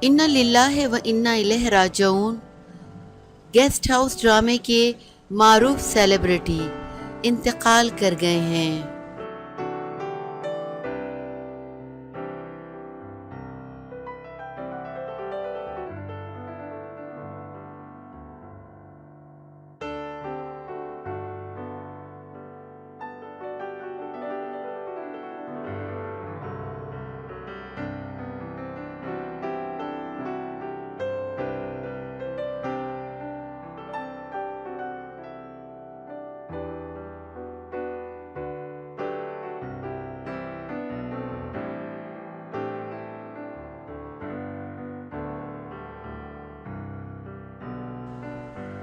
انا للہ و انا الیہ راجعون گیسٹ ہاؤس ڈرامے کے معروف سیلیبریٹی انتقال کر گئے ہیں۔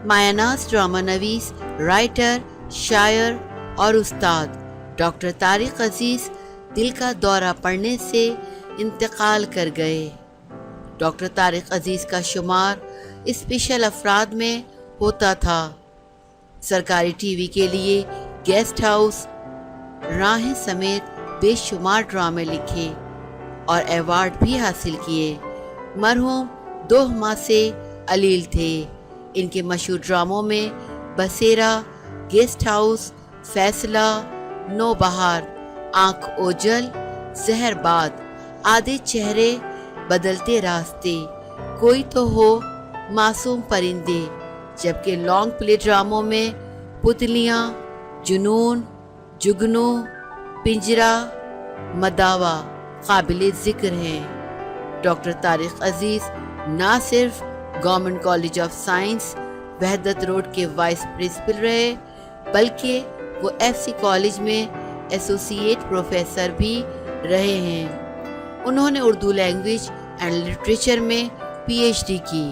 مایہ ناز ڈرامہ نویس، رائٹر، شاعر اور استاد ڈاکٹر طارق عزیز دل کا دورہ پڑنے سے انتقال کر گئے۔ ڈاکٹر طارق عزیز کا شمار اسپیشل افراد میں ہوتا تھا۔ سرکاری ٹی وی کے لیے گیسٹ ہاؤس، راہیں سمیت بے شمار ڈرامے لکھے اور ایوارڈ بھی حاصل کیے۔ مرحوم 2 ماہ سے علیل تھے۔ ان کے مشہور ڈراموں میں بسیرا، گیسٹ ہاؤس، فیصلہ، نو بہار، آنکھ اوجل، زہر باد، آدھے چہرے، بدلتے راستے، کوئی تو ہو، معصوم پرندے، جبکہ لانگ پلے ڈراموں میں پتلیاں، جنون، جگنو، پنجرا، مداوا قابل ذکر ہیں۔ ڈاکٹر طارق عزیز نہ صرف گورنمنٹ کالج آف سائنس وحدت روڈ کے وائس پرنسپل رہے، بلکہ وہ ایف سی کالج میں ایسوسی ایٹ پروفیسر بھی رہے ہیں۔ انہوں نے اردو لینگویج اینڈ لٹریچر میں پی ایچ ڈی کی۔